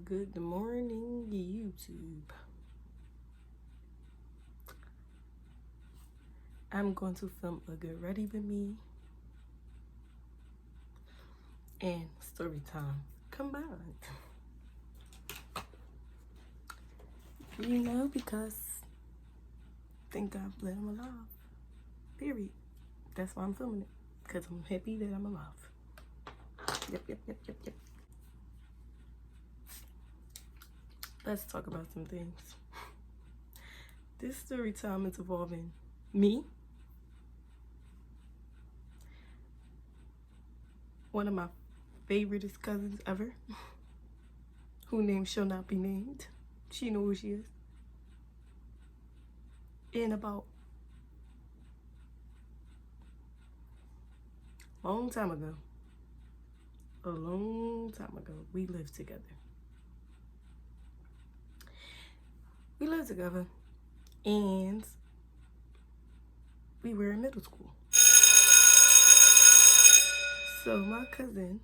Good morning, YouTube. I'm going to film a Get Ready With Me and Storytime combined. Because thank God that I'm alive. Period. That's why I'm filming it. Because I'm happy that I'm alive. Yep. Let's talk about some things. This story time is involving me, one of my favoriteest cousins ever, whose name shall not be named. She knows who she is. And about a long time ago, we lived together. And we were in middle school. So my cousin,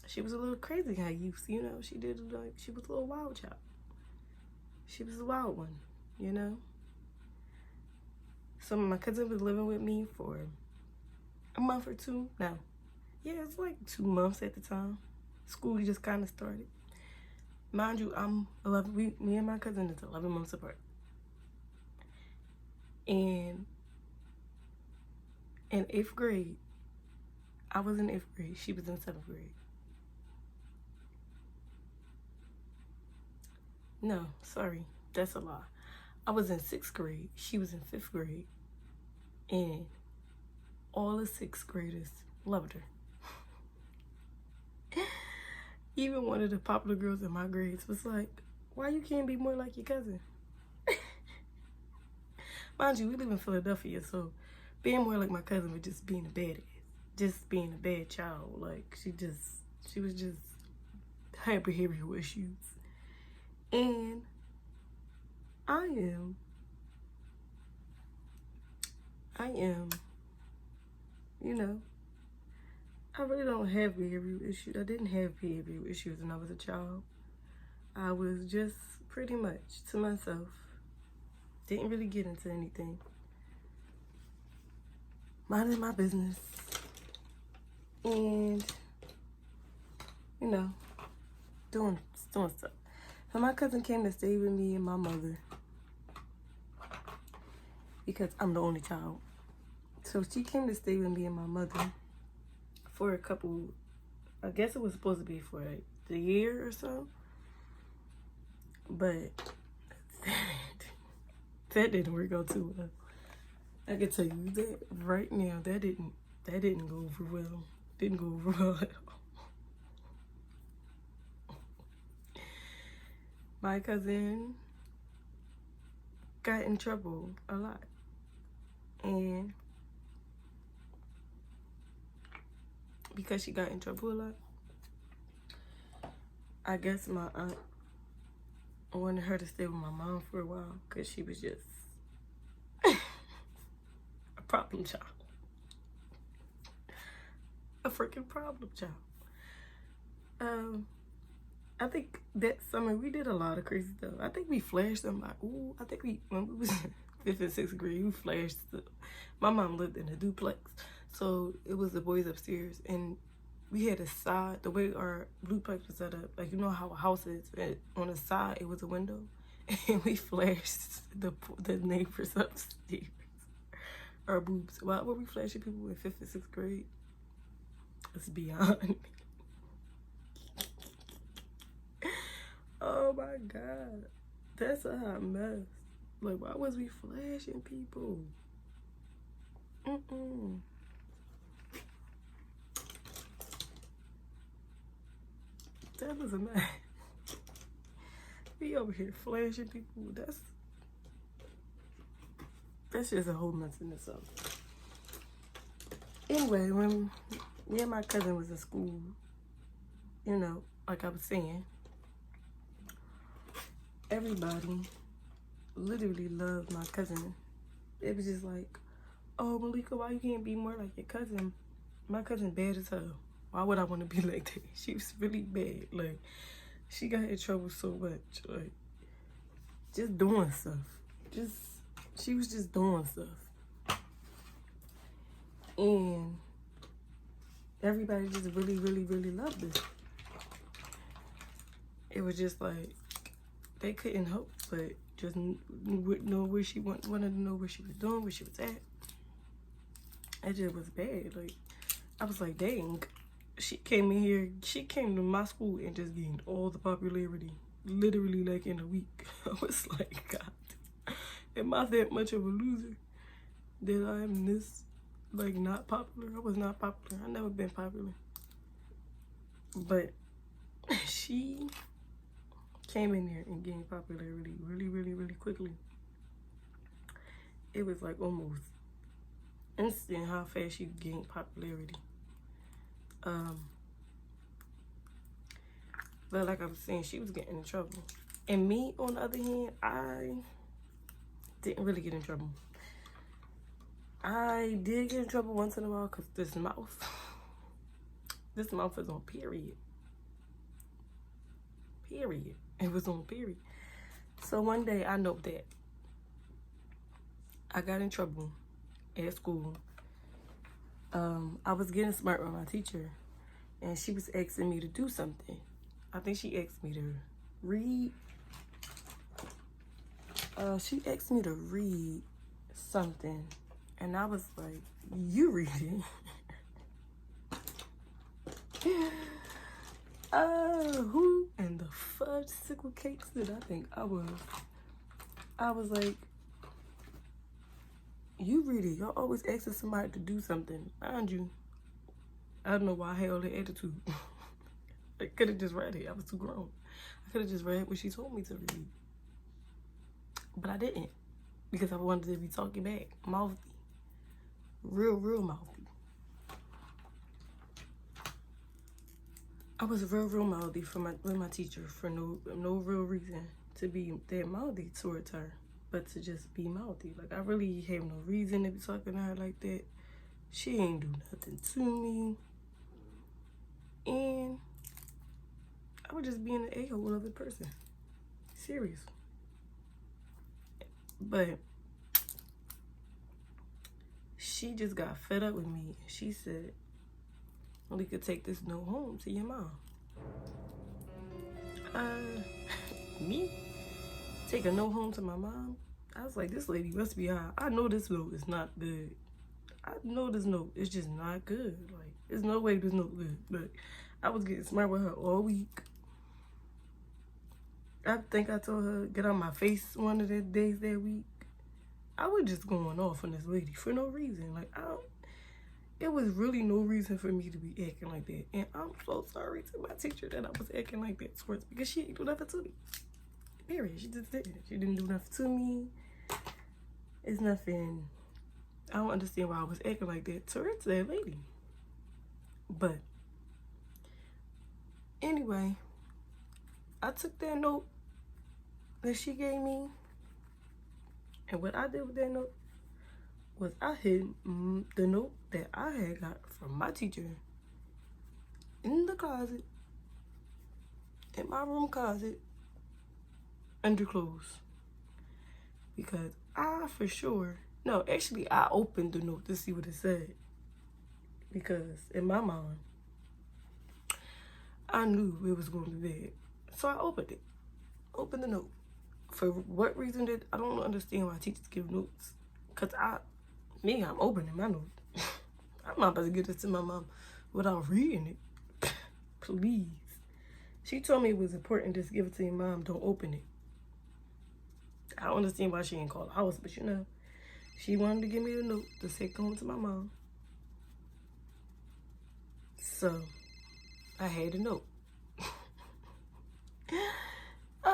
she was a little crazy how youth, she was a little wild child. She was a wild one, So my cousin was living with me for a month or two. No, yeah, it's like 2 months at the time. School just kind of started. Mind you, I'm 11. Me and my cousin is 11 months apart. And in 8th grade, I was in 8th grade. She was in 7th grade. No, sorry, that's a lie. I was in 6th grade. She was in 5th grade. And all the 6th graders loved her. Even one of the popular girls in my grades was like, why you can't be more like your cousin? Mind you, we live in Philadelphia, so being more like my cousin was just being a badass. Just being a bad child. Like, she was just had behavioral issues. And I am, I really don't have behavioral issues. I didn't have behavioral issues when I was a child. I was just pretty much to myself. Didn't really get into anything. Minding my business. And, doing stuff. So my cousin came to stay with me and my mother. Because I'm the only child. So she came to stay with me and my mother for a couple, I guess it was supposed to be for the year or so. But that didn't work out too well. I can tell you that right now, that didn't go over well. Didn't go over well at all. My cousin got in trouble a lot. And because she got in trouble a lot, I guess my aunt wanted her to stay with my mom for a while because she was just a problem child. A freaking problem child. I think that summer we did a lot of crazy stuff. I think we flashed somebody. When we was in 5th and 6th grade, we flashed stuff. My mom lived in a duplex. So it was the boys upstairs, and we had a side, the way our duplex was set up, like how a house is, on the side it was a window, and we flashed the neighbors upstairs, our boobs. Why were we flashing people in 5th and 6th grade? It's beyond me. Oh my God, that's a hot mess. Like, why was we flashing people? That was a mess. We over here flashing people. That's just a whole mess in itself. Anyway, when me and my cousin was in school, like I was saying, everybody literally loved my cousin. It was just like, oh, Malika, why you can't be more like your cousin? My cousin bad as hell. Why would I want to be like that? She was really bad. Like, she got in trouble so much. Like, just doing stuff. She was just doing stuff. And everybody just really, really, really loved her. It was just like, they couldn't help but just know where she wanted to know where she was doing, where she was at. It just was bad. Like, I was like, dang. She came in here, she came to my school and just gained all the popularity. Literally, like, in a week. I was like, God, am I that much of a loser that I am this, like, not popular? I was not popular. I never been popular. But she came in there and gained popularity really, really, really quickly. It was like almost instant how fast she gained popularity. But like I was saying, she was getting in trouble. And me, on the other hand, I didn't really get in trouble. I did get in trouble once in a while because this mouth is on period. Period. It was on period. So one day I know that I got in trouble at school. I was getting smart with my teacher, and she was asking me to do something. I think she asked me to read. She asked me to read something, and I was like, "You read it." Who in the fudge sickle cakes did I think I was? I was like, you read it. Y'all always asking somebody to do something. Mind you, I don't know why I had all that attitude. I could have just read it. I was too grown. I could have just read what she told me to read. But I didn't. Because I wanted to be talking back. Mouthy. Real mouthy. I was real mouthy with my teacher for no real reason to be that mouthy towards her, but to just be mouthy. Like, I really have no reason to be talking to her like that. She ain't do nothing to me. And I was just being an a-hole of a person. Serious. But she just got fed up with me. She said, we could take this note home to your mom. Me? Take a note home to my mom? I was like, this lady must be high. I know this note is not good. I know this note is just not good. Like, there's no way this note good. But I was getting smart with her all week. I think I told her, get on my face one of the days that week. I was just going off on this lady for no reason. Like, it was really no reason for me to be acting like that. And I'm so sorry to my teacher that I was acting like that towards, because she didn't do nothing to me. Period. She just didn't. She didn't do nothing to me. It's nothing. I don't understand why I was acting like that towards that lady. But anyway, I took that note that she gave me, and what I did with that note was I hid the note that I had got from my teacher in the closet, in my room closet, under clothes. Because I for sure, no, actually I opened the note to see what it said. Because in my mind, I knew it was going to be bad. So I opened it. Opened the note. For what reason did, I don't understand why teachers give notes. Because I'm opening my note. I'm not about to give this to my mom without reading it. Please. She told me it was important, just give it to your mom, don't open it. I don't understand why she didn't call the house, but you know, she wanted to give me the note to take home to my mom. So, I had the note.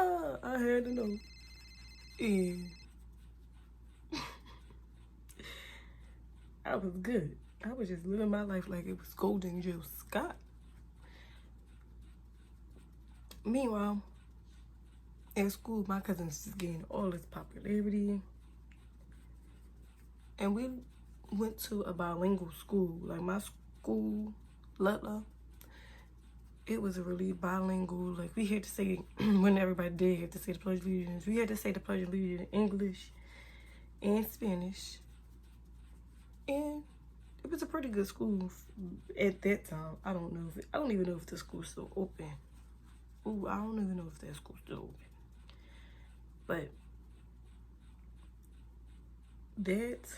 I had the note. And I was good. I was just living my life like it was Golden Jill Scott. Meanwhile, at school, my cousins just gained all this popularity. And we went to a bilingual school. Like, my school, Lutla, it was really bilingual. Like, we had to say, when everybody did have to say the Pledge of Allegiance, we had to say the Pledge of Allegiance in English and Spanish. And it was a pretty good school at that time. I don't even know if the school's still open. Ooh, I don't even know if that school's still open. But that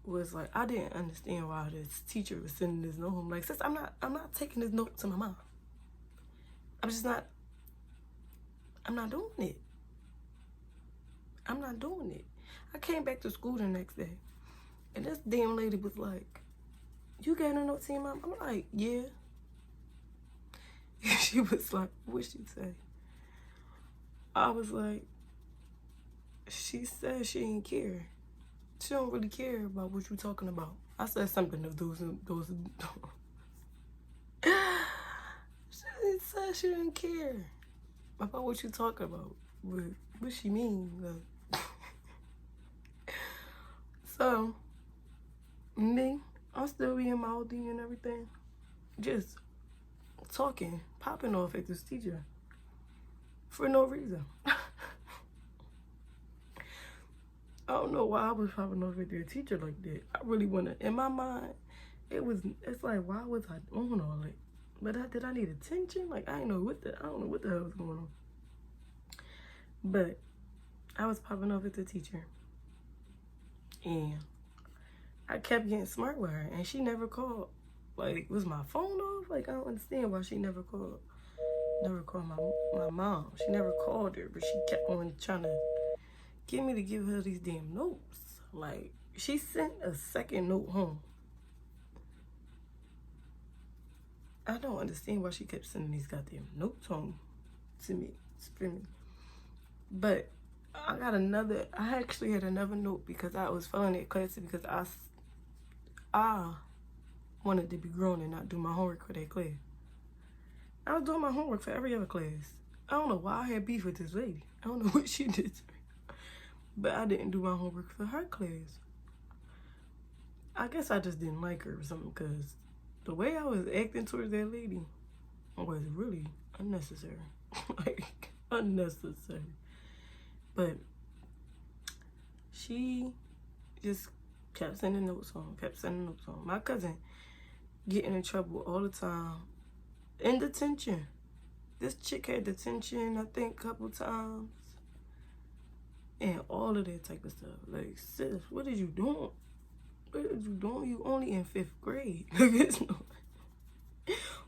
was like, I didn't understand why this teacher was sending this note home. Like, sis, I'm not taking this note to my mom. I'm not doing it. I'm not doing it. I came back to school the next day, and this damn lady was like, you got a note to your mom? I'm like, yeah. She was like, what'd she say? I was like, she said she didn't care. She don't really care about what you talking about. I said something of those. She said she didn't care about what you talking about. What she mean? So, me, I'm still being mouthy and everything. Just talking, popping off at this teacher for no reason. I don't know why I was popping off at their teacher like that. I really wanna, in my mind, it's like, why was I doing all that? But did I need attention? Like, I don't know what the hell was going on. But I was popping off at the teacher. And I kept getting smart with her, and she never called. Like, was my phone off? Like, I don't understand why she never called. Never called my mom. She never called her, but she kept on trying to get me to give her these damn notes. Like, she sent a second note home. I don't understand why she kept sending these goddamn notes home to me. But I actually had another note because I was failing that class because I wanted to be grown and not do my homework for that class. I was doing my homework for every other class. I don't know why I had beef with this lady. I don't know what she did to me. But I didn't do my homework for her class. I guess I just didn't like her or something because the way I was acting towards that lady was really unnecessary. Like, unnecessary. But she just kept sending notes home, My cousin getting in trouble all the time. In detention. This chick had detention, I think, a couple times. And all of that type of stuff. Like, sis, what are you doing? What are you doing? You only in 5th grade.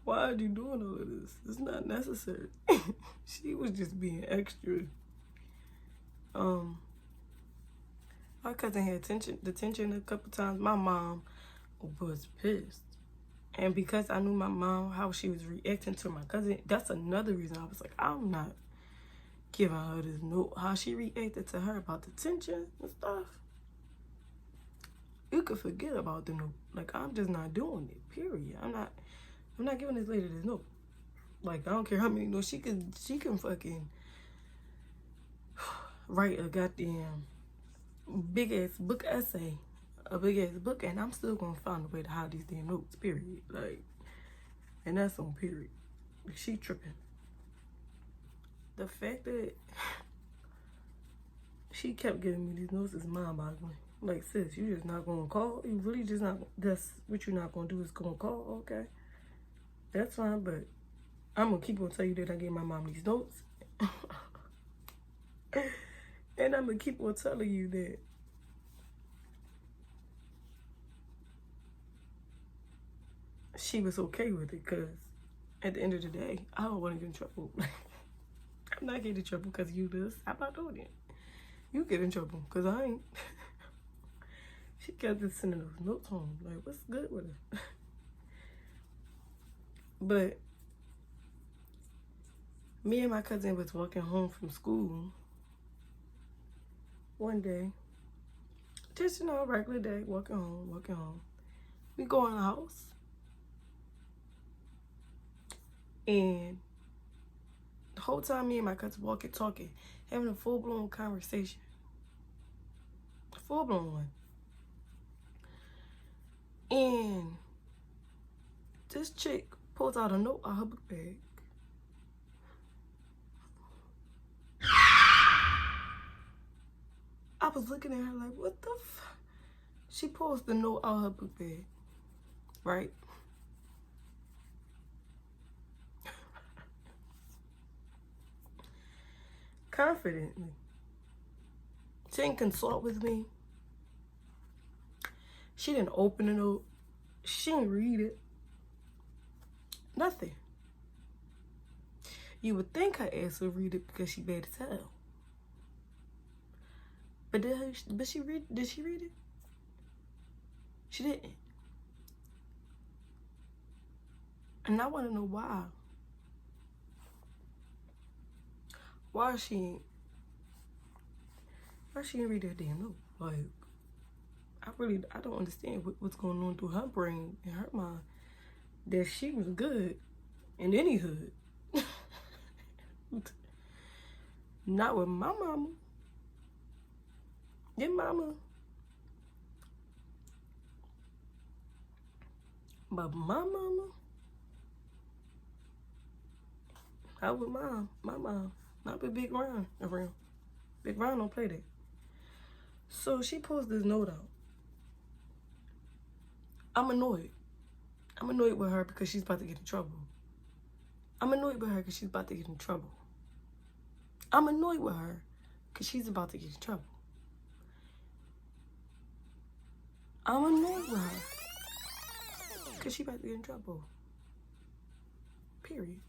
Why are you doing all of this? It's not necessary. She was just being extra. My cousin had detention a couple times. My mom was pissed. And because I knew my mom, how she was reacting to my cousin, that's another reason I was like, I'm not giving her this note. How she reacted to her about detention and stuff. You could forget about the note. Like, I'm just not doing it, period. I'm not giving this lady this note. Like, I don't care how many notes she can fucking write a goddamn big ass book essay, a big ass book, and I'm still gonna find a way to hide these damn notes, period. Like, and that's on period. Like, she tripping. The fact that she kept giving me these notes is mind-boggling. Like, sis, you just not gonna call? You really just not, that's what you're not gonna do is gonna call? Okay, that's fine, but I'm gonna keep on telling you that I gave my mom these notes. And I'm gonna keep on telling you that she was okay with it, because at the end of the day, I don't want to get in trouble. I'm not getting in trouble because you this. I'm not doing it. You get in trouble because I ain't. She kept just sending those notes home. Like, what's good with her? But me and my cousin was walking home from school one day. Just, a regular day, walking home. We go in the house. And the whole time me and my cousin walking, talking, having a full-blown conversation. A full-blown one. And This chick pulls out a note out her book bag. I was looking at her like, what the f? She pulls the note out her book bag, right? Confidently. She didn't consult with me. She didn't open the note. She didn't read it. Nothing. You would think her ass would read it because she bad as hell. But did she read it? She didn't. And I want to know why. Why she ain't read that damn note? Like, I don't understand what's going on through her brain and her mind. That she was good in any hood. Not with my mama. Your mama. But my mama. I with my mom. Not with Big Ron around. Big Ron don't play that. So she pulls this note out. I'm annoyed. I'm annoyed with her because she's about to get in trouble. I'm annoyed with her because she's about to get in trouble. I'm annoyed with her because she's about to get in trouble. I'm annoyed with her because she's about to get in trouble. Period.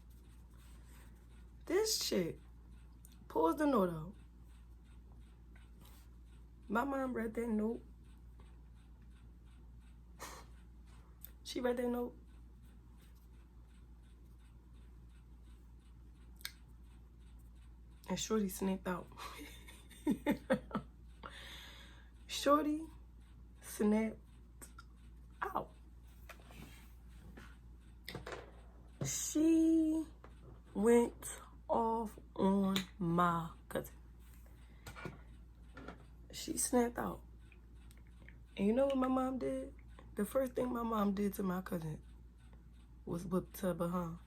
This chick pulls the note out. My mom read that note. She read that note. And Shorty snapped out. Shorty snapped out. She went off on my cousin. She snapped out. And you know what my mom did? The first thing my mom did to my cousin was whip her behind.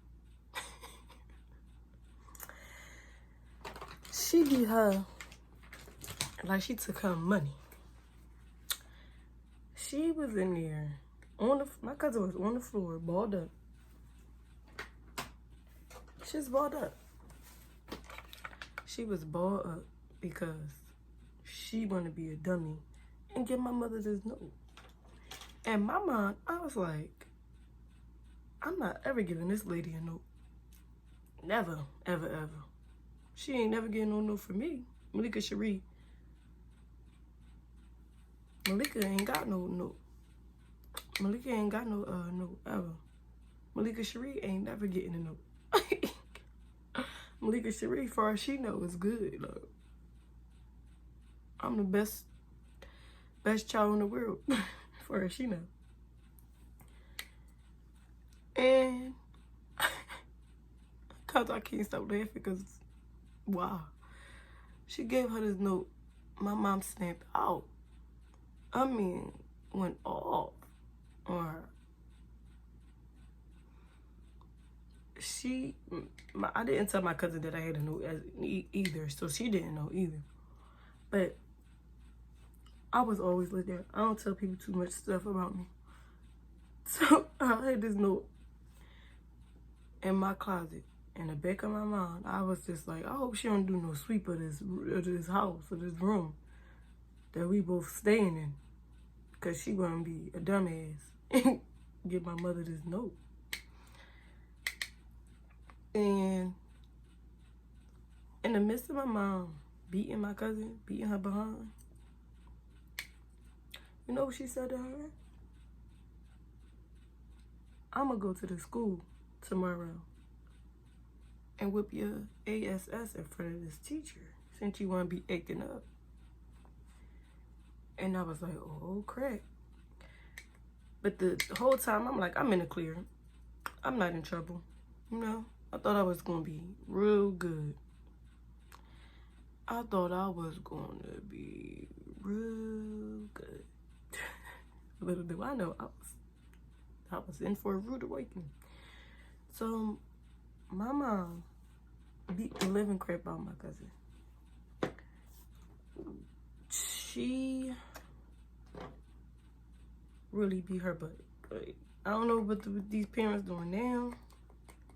She beat her like she took her money. She was in there my cousin was on the floor, balled up. She's balled up. She was balled up because she wanted to be a dummy and give my mother this note. And my mom, I was like, I'm not ever giving this lady a note. Never, ever, ever. She ain't never getting no note from me. Malika Cherie. Malika ain't got no note. Malika ain't got no note ever. Malika Cherie ain't never getting a note. Malika Cherie, far as she know, is good. Like, I'm the best child in the world, far as she know. And cause I can't stop laughing because, wow. She gave her this note. My mom snapped out. I mean, went off on her. I didn't tell my cousin that I had a note either, so she didn't know either. But I was always like that. I don't tell people too much stuff about me. So I had this note in my closet, in the back of my mind. I was just like, I hope she don't do no sweep of this house or this room that we both staying in, because she gonna be a dumbass and give my mother this note. And in the midst of my mom beating my cousin, beating her behind, you know what she said to her? I'm gonna go to the school tomorrow and whip your ASS in front of this teacher since you wanna be acting up. And I was like, oh crap. But the whole time I'm like, I'm in the clear. I'm not in trouble, you know? I thought I was gonna be real good. I thought I was gonna be real good. Little do I know, I was in for a rude awakening. So my mom beat the living crap out of my cousin. She really beat her butt. Like, I don't know what these parents doing now.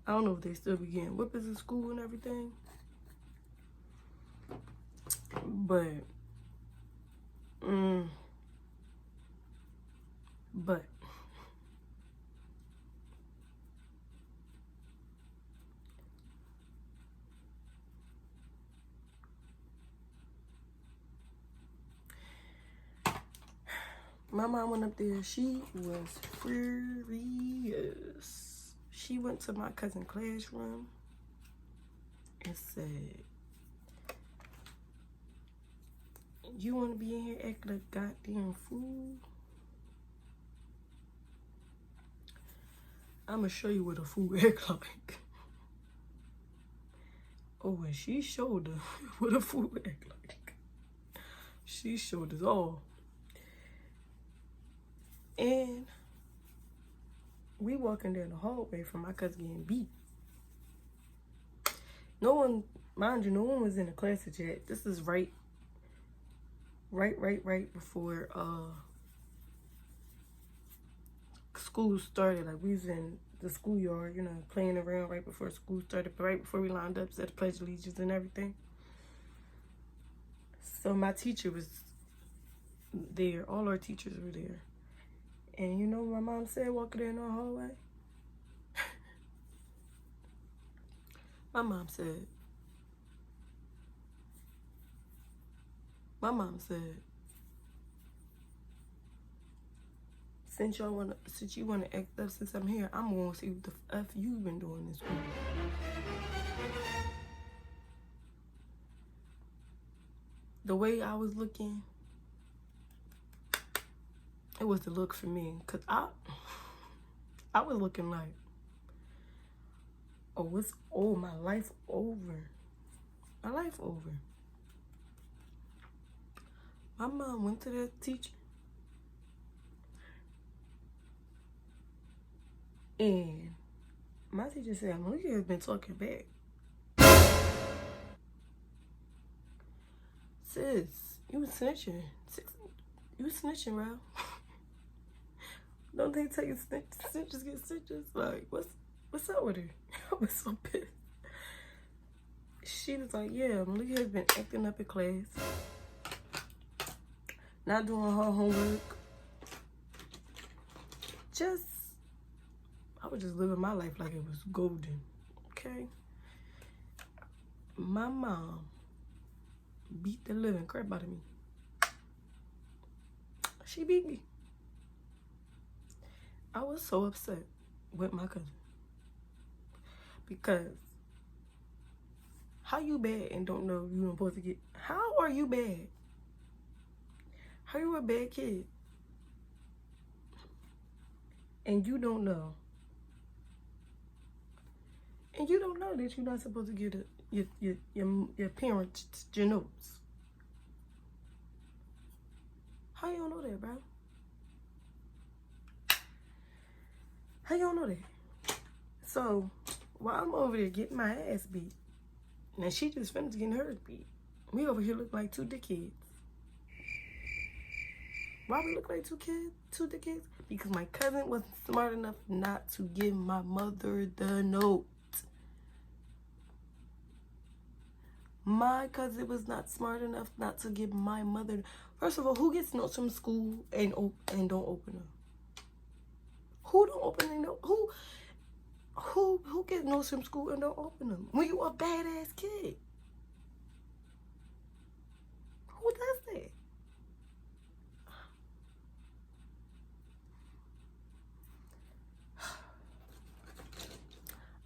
I don't know if they still be getting whippings in school and everything. But my mom went up there. She was furious. She went to my cousin's classroom and said, "You want to be in here acting like goddamn fool? I'm going to show you what a fool act like." Oh, and she showed her what a fool act like. She showed us all. And we walking down the hallway from my cousin getting beat. No one, mind you, no one was in the class yet. This is right before school started. Like, we was in the schoolyard, you know, playing around right before school started, right before we lined up, said the Pledge of Allegiance and everything. So my teacher was there. All our teachers were there. And you know what my mom said walking down the hallway? My mom said, since you wanna act up since I'm here, I'm gonna see what the F you've been doing this week. The way I was looking, it was the look for me. Cause I was looking like, oh, my life over. My life over. My mom went to that teacher. And my teacher said, Malika has been talking back. Sis, you was snitching. You was snitching, bro. Don't they tell you snitches get stitches? Like, what's up with her? I was so pissed. She was like, yeah, Malika has been acting up in class. Not doing her homework. I was just living my life like it was golden, okay? My mom beat the living crap out of me. She beat me. I was so upset with my cousin. Because how you bad and don't know you're supposed to get... How are you bad? How you a bad kid? And you don't know. And you don't know that you're not supposed to get your parents your notes. How you don't know that, bro? How you don't know that? So, while I'm over there getting my ass beat, and she just finished getting hers beat, we over here look like two dickheads. Why we look like two dickheads? Because my cousin wasn't smart enough not to give my mother the note. My cousin was not smart enough not to give my mother... First of all, who gets notes from school and don't open them? Who don't open their notes? Who gets notes from school and don't open them? When you a badass kid. Who does that?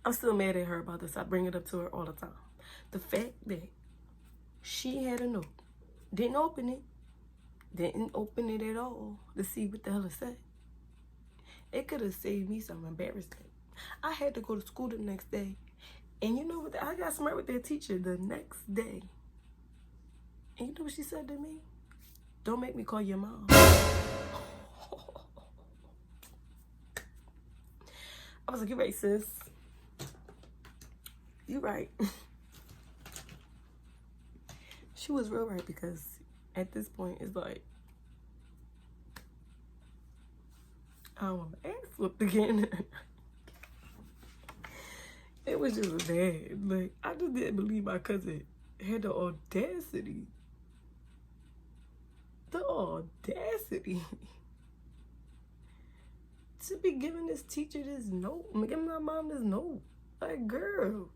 I'm still mad at her about this. I bring it up to her all the time. The fact that she had a note, didn't open it at all to see what the hell it said. It could have saved me some embarrassment. I had to go to school the next day. And you know what? I got smart with that teacher the next day. And you know what she said to me? Don't make me call your mom. I was like, you're right, sis. You're right. She was real right, because at this point, it's like, I don't want my ass flipped again. It was just bad. Like, I just didn't believe my cousin had the audacity. The audacity to be giving this teacher this note. I'm giving my mom this note. Like, girl,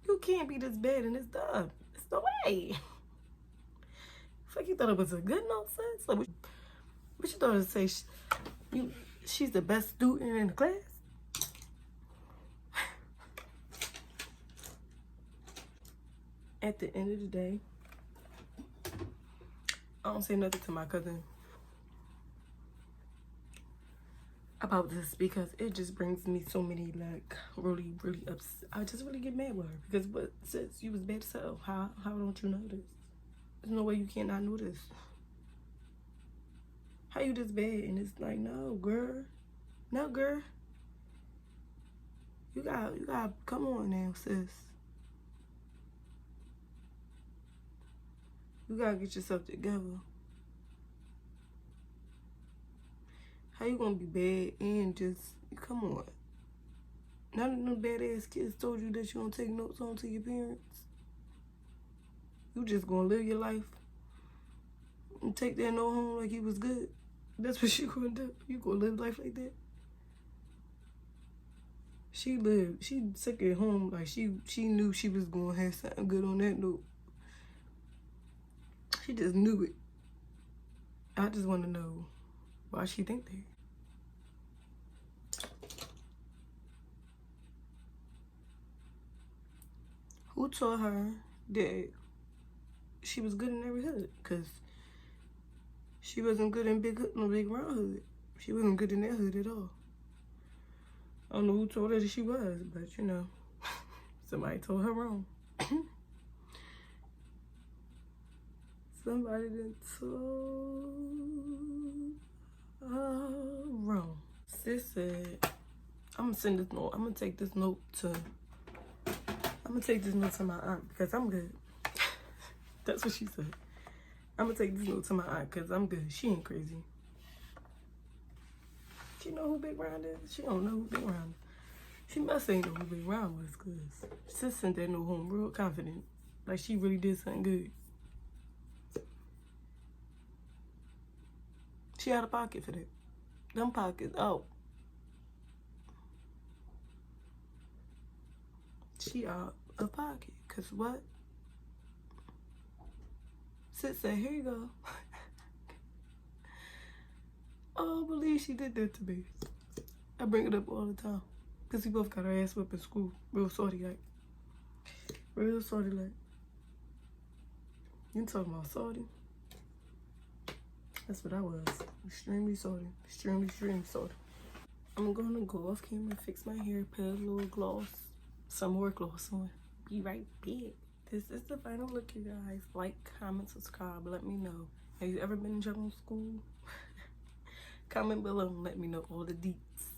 you can't be this bad and this dumb. It's no way. Like, you thought it was a good note, sis? Like, what you thought it say? She's the best student in the class? At the end of the day, I don't say nothing to my cousin about this, because it just brings me so many, like, really upset. I just really get mad with her, because what, sis, you was bad as hell. How don't you know this? There's no way you cannot know this. How you this bad? And it's like, no, girl. No, girl. You got, come on now, sis. You gotta get yourself together. How you gonna be bad and just, come on. None of them badass kids told you that you don't take notes on to your parents. You just gonna live your life and take that note home like it was good. That's what you gonna do. You gonna live life like that? She took it home like she knew she was gonna have something good on that note. She just knew it. I just want to know why she think that. Who told her that she was good in every hood? Because she wasn't good in big round hood. She wasn't good in that hood at all. I don't know who told her that she was, but you know, somebody told her wrong. Somebody done told her wrong. Sis said, I'm gonna send this note. I'm gonna take this note to my aunt, because I'm good. That's what she said. I'm gonna take this note to my aunt because I'm good. She ain't crazy. She know who Big Round is? She don't know who Big Round is. She must ain't know who Big Round was, because sis sent that note home real confident. Like she really did something good. She out of pocket for that. Them pockets out. She out of pocket. Because what? Sis said, here you go. Oh, I believe she did that to me. I bring it up all the time. Because we both got our ass whipped in school. Real salty like. Real salty like. You talking about salty? That's what I was. Extremely salty. Extremely salty. I'm gonna go off camera and fix my hair, put a little gloss, some more gloss on. Be right back. This is the final look, you guys. Like, comment, subscribe. Let me know. Have you ever been in jungle school? Comment below and let me know all the deets.